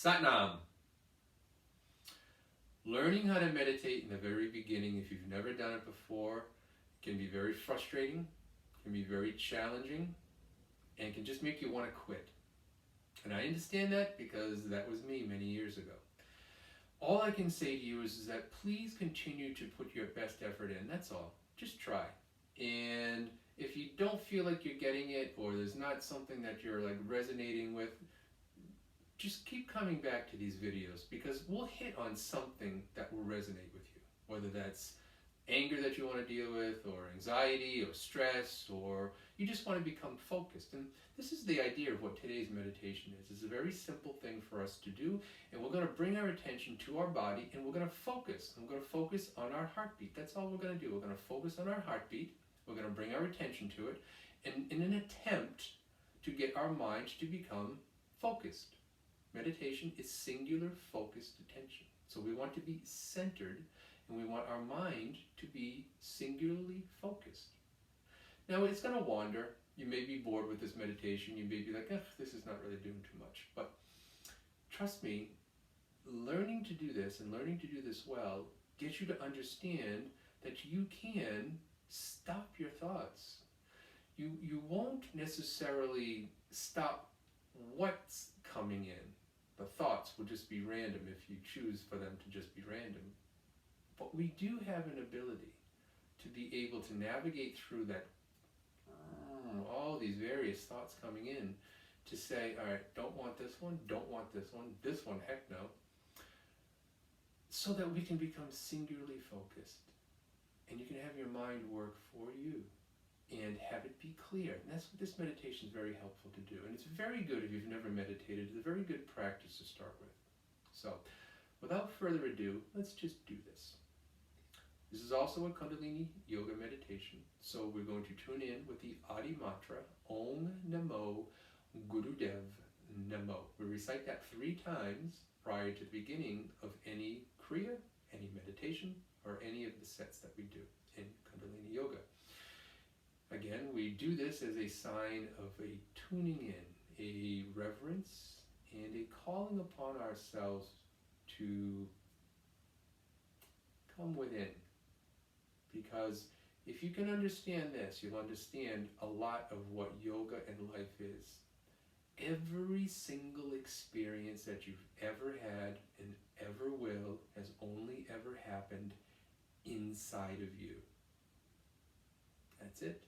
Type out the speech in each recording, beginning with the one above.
Satnam. Learning how to meditate in the very beginning, if you've never done it before, can be very frustrating, can be very challenging, and can just make you want to quit. And I understand that because that was me many years ago. All I can say to you is that please continue to put your best effort in. That's all. Just try. And if you don't feel like you're getting it, or there's not something that you're like resonating with, just keep coming back to these videos, because we'll hit on something that will resonate with you. Whether that's anger that you want to deal with, or anxiety, or stress, or you just want to become focused. And this is the idea of what today's meditation is. It's a very simple thing for us to do, and we're going to bring our attention to our body, and we're going to focus. I'm going to focus on our heartbeat. That's all we're going to do. We're going to focus on our heartbeat. We're going to bring our attention to it, and in an attempt to get our mind to become focused. Meditation is singular focused attention. So we want to be centered, and we want our mind to be singularly focused. Now it's going to wander. You may be bored with this meditation. You may be like, this is not really doing too much. But trust me, learning to do this and learning to do this well gets you to understand that you can stop your thoughts. You won't necessarily stop what's coming in. The thoughts will just be random if you choose for them to just be random. But we do have an ability to be able to navigate through that, all these various thoughts coming in, to say, all right, don't want this one, this one, heck no, so that we can become singularly focused. And you can have your mind work for you and have it be clear. And that's what this meditation is very helpful to do. And it's very good if you've never meditated. It's a very good practice to start with. So, without further ado, let's just do this. This is also a Kundalini yoga meditation. So we're going to tune in with the Adi mantra, Om Namo Gurudev Namo. We recite that 3 times prior to the beginning of any kriya, any meditation, or any of the sets that we do in Kundalini yoga. Again, we do this as a sign of a tuning in, a reverence, and a calling upon ourselves to come within. Because if you can understand this, you'll understand a lot of what yoga and life is. Every single experience that you've ever had and ever will has only ever happened inside of you. That's it.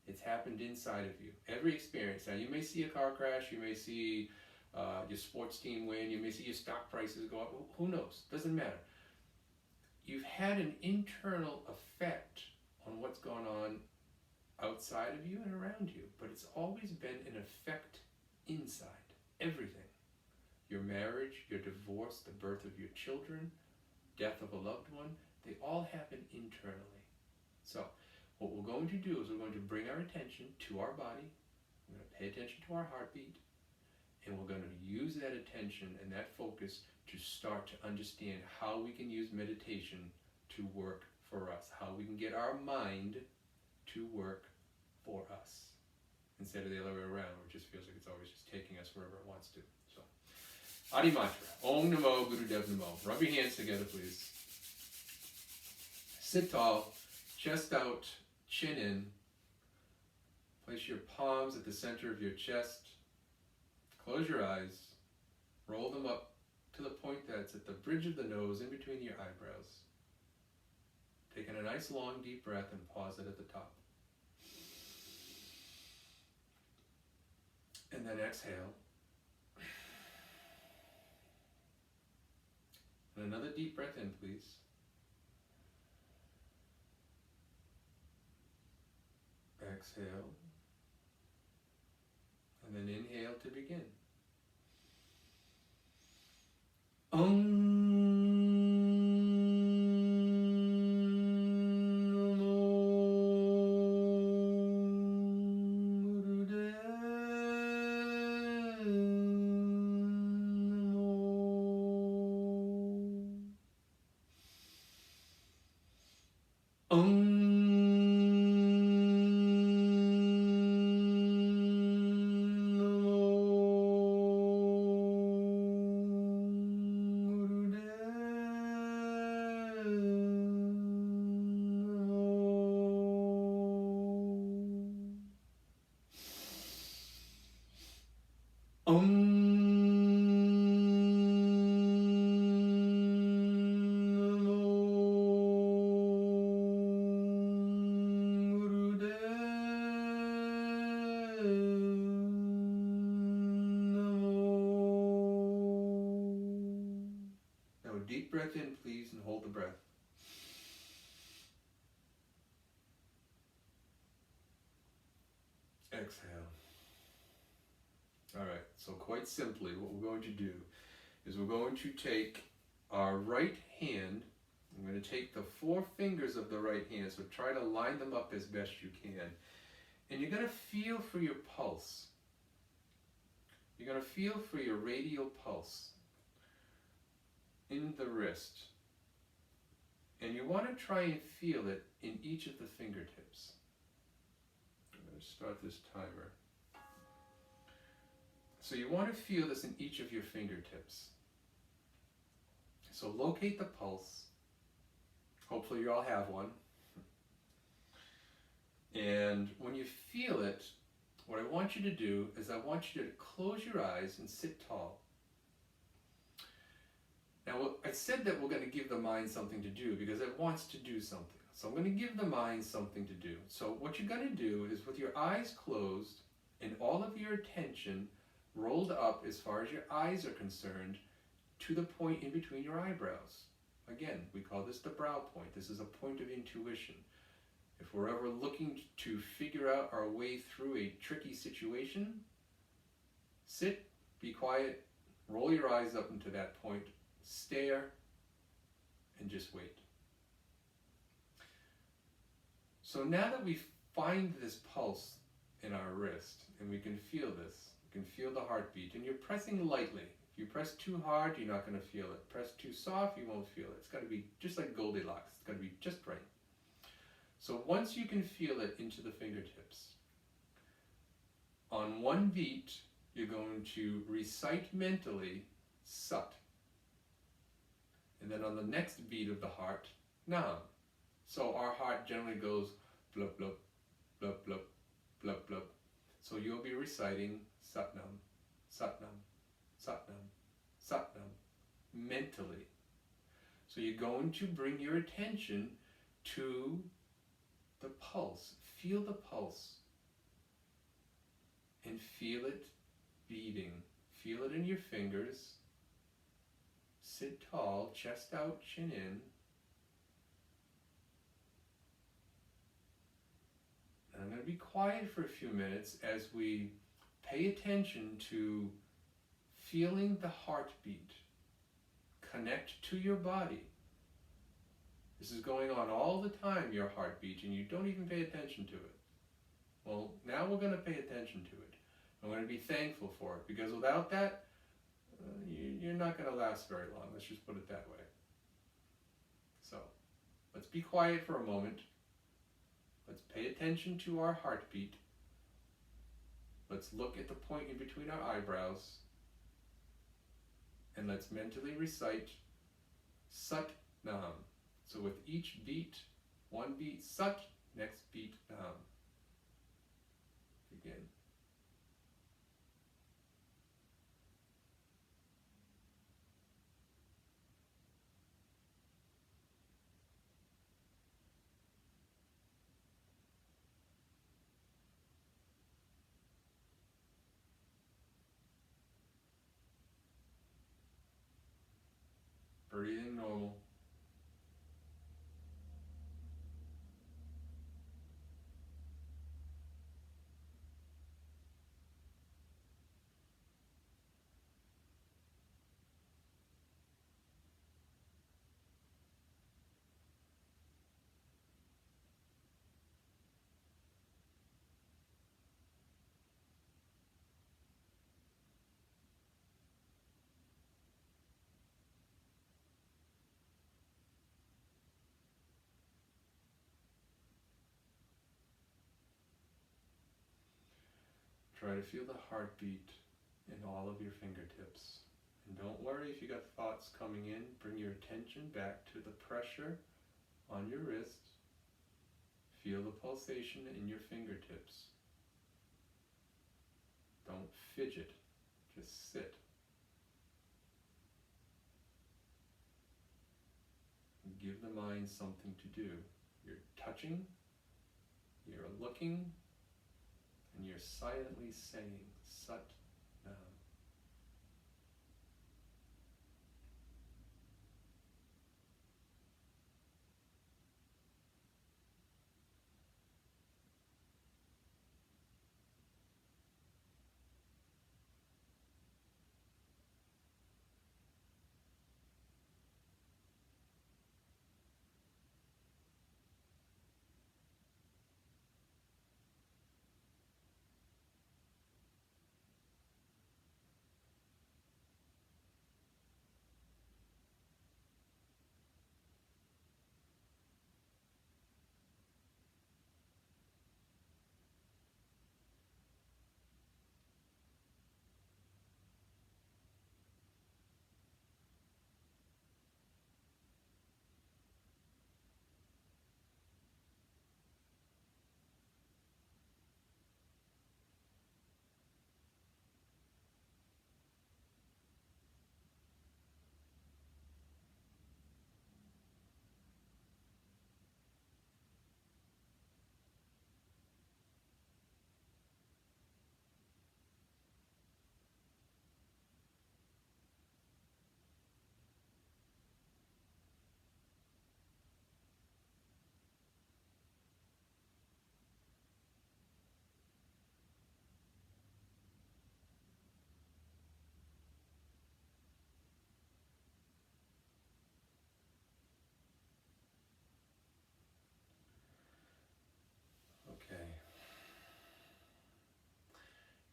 It's happened inside of you. Every experience. Now, you may see a car crash, you may see your sports team win, you may see your stock prices go up. Who knows? Doesn't matter. You've had an internal effect on what's going on outside of you and around you, but it's always been an effect inside. Everything. Your marriage, your divorce, the birth of your children, death of a loved one, they all happen internally. So, what we're going to do is we're going to bring our attention to our body, we're going to pay attention to our heartbeat, and we're going to use that attention and that focus to start to understand how we can use meditation to work for us, how we can get our mind to work for us, instead of the other way around, where it just feels like it's always just taking us wherever it wants to. So, Adi mantra, Om Namo Gurudev Namo. Rub your hands together, please. Sit tall, chest out, chin in. Place your palms at the center of your chest. Close your eyes. Roll them up to the point that's at the bridge of the nose, in between your eyebrows. Taking a nice long deep breath and pause it at the top. And then exhale. And another deep breath in, please. Exhale. And then inhale to begin. deep breath in, please, and hold the breath. Exhale. All right, so quite simply, what we're going to do is we're going to take our right hand. I'm going to take the 4 fingers of the right hand, so try to line them up as best you can. And you're going to feel for your pulse. You're going to feel for your radial pulse in the wrist. And you want to try and feel it in each of the fingertips. I'm going to start this timer. So you want to feel this in each of your fingertips. So locate the pulse. Hopefully you all have one. And when you feel it, what I want you to do is I want you to close your eyes and sit tall. Now, I said that we're going to give the mind something to do because it wants to do something. So I'm going to give the mind something to do. So what you're going to do is with your eyes closed and all of your attention rolled up as far as your eyes are concerned to the point in between your eyebrows. Again, we call this the brow point. This is a point of intuition. If we're ever looking to figure out our way through a tricky situation, sit, be quiet, roll your eyes up into that point, stare, and just wait. So now that we find this pulse in our wrist, and we can feel this, you can feel the heartbeat, and you're pressing lightly. If you press too hard, you're not going to feel it. Press too soft, you won't feel it. It's got to be just like Goldilocks. It's got to be just right. So once you can feel it into the fingertips, on one beat, you're going to recite mentally, Sat. And then on the next beat of the heart, Nam. So our heart generally goes blub, blub, blub, blub, blub, blub. So you'll be reciting Satnam, Satnam, Satnam, Satnam, mentally. So you're going to bring your attention to the pulse. Feel the pulse. And feel it beating. Feel it in your fingers. Sit tall, chest out, chin in. And I'm going to be quiet for a few minutes as we pay attention to feeling the heartbeat connect to your body. This is going on all the time, your heartbeat, and you don't even pay attention to it. Well, now we're going to pay attention to it. I'm going to be thankful for it, because without that, you're not going to last very long. Let's just put it that way. So, let's be quiet for a moment. Let's pay attention to our heartbeat. Let's look at the point in between our eyebrows. And let's mentally recite Sat Nam. So with each beat, one beat Sat, next beat Nam. Begin. Breathing normal. Try to feel the heartbeat in all of your fingertips. And don't worry if you got thoughts coming in. Bring your attention back to the pressure on your wrist. Feel the pulsation in your fingertips. Don't fidget. Just sit. And give the mind something to do. You're touching. You're looking. And you're silently saying Sat Nam.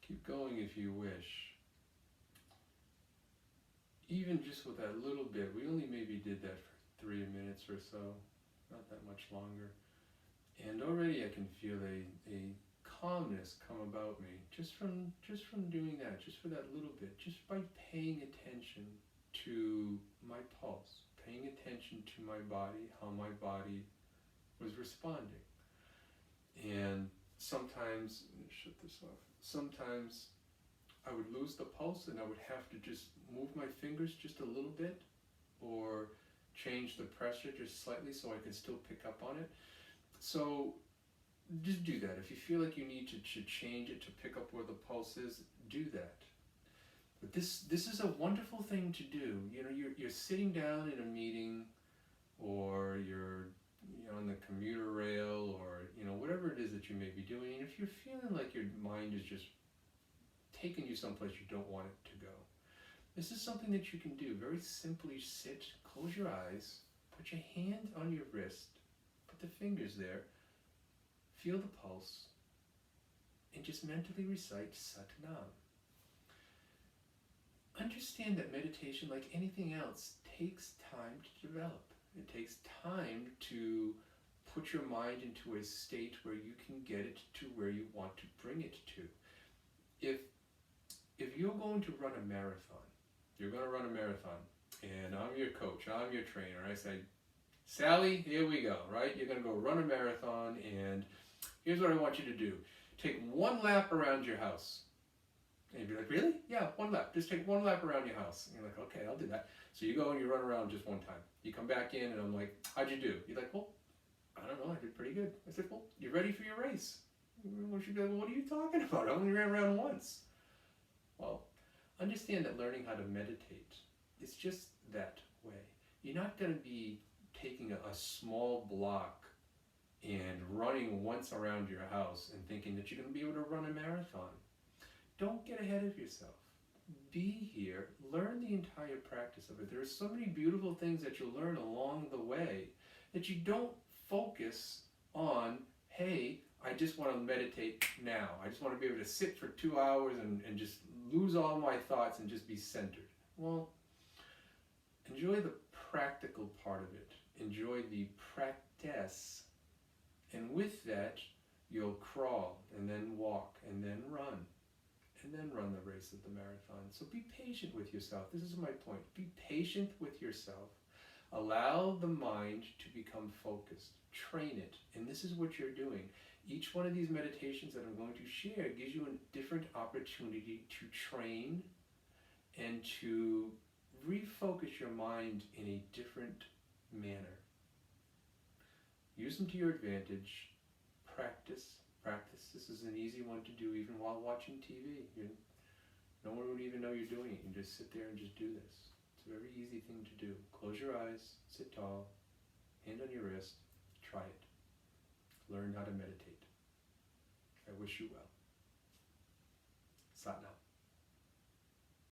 Keep going if you wish. Even just with that little bit, we only maybe did that for 3 minutes or so, not that much longer. And already I can feel a calmness come about me just from doing that, just for that little bit, just by paying attention to my pulse, paying attention to my body, how my body was responding. And sometimes, shut this off, sometimes I would lose the pulse and I would have to just move my fingers just a little bit or change the pressure just slightly so I could still pick up on it. So just do that. If you feel like you need to change it to pick up where the pulse is, do that. But this is a wonderful thing to do. You know, you're sitting down in a meeting, or you're on the commuter rail, or whatever it is that you may be doing. And if you're feeling like your mind is just taking you someplace you don't want it to go, this is something that you can do. Very simply sit, close your eyes, put your hand on your wrist, put the fingers there, feel the pulse, and just mentally recite Sat Nam. Understand that meditation, like anything else, takes time to develop. It takes time to put your mind into a state where you can get it to where you want to bring it to. If you're going to run a marathon, and I'm your coach, I'm your trainer, I say, Sally, here we go, right? You're going to go run a marathon, and here's what I want you to do. Take 1 lap around your house. And you'd be like, really? Yeah, 1 lap. Just take 1 lap around your house. And you're like, okay, I'll do that. So you go and you run around just 1 time. You come back in, and I'm like, how'd you do? You're like, well, I don't know, I did pretty good. I said, well, you ready for your race? She'd be like, well, what are you talking about? I only ran around once. Well, understand that learning how to meditate is just that way. You're not going to be taking a small block and running once around your house and thinking that you're going to be able to run a marathon. Don't get ahead of yourself. Be here, learn the entire practice of it. There are so many beautiful things that you'll learn along the way that you don't focus on, hey, I just want to meditate now. I just want to be able to sit for 2 hours and just lose all my thoughts and just be centered. Well, enjoy the practical part of it. Enjoy the practice. And with that, you'll crawl and then walk and then run the race of the marathon. So be patient with yourself. This is my point. Be patient with yourself. Allow the mind to become focused. Train it. And this is what you're doing. Each one of these meditations that I'm going to share gives you a different opportunity to train and to refocus your mind in a different manner. Use them to your advantage. Practice. This is an easy one to do even while watching TV. No one would even know you're doing it. You can just sit there and just do this. It's a very easy thing to do. Close your eyes, sit tall, hand on your wrist, try it. Learn how to meditate. I wish you well. Sat Nam.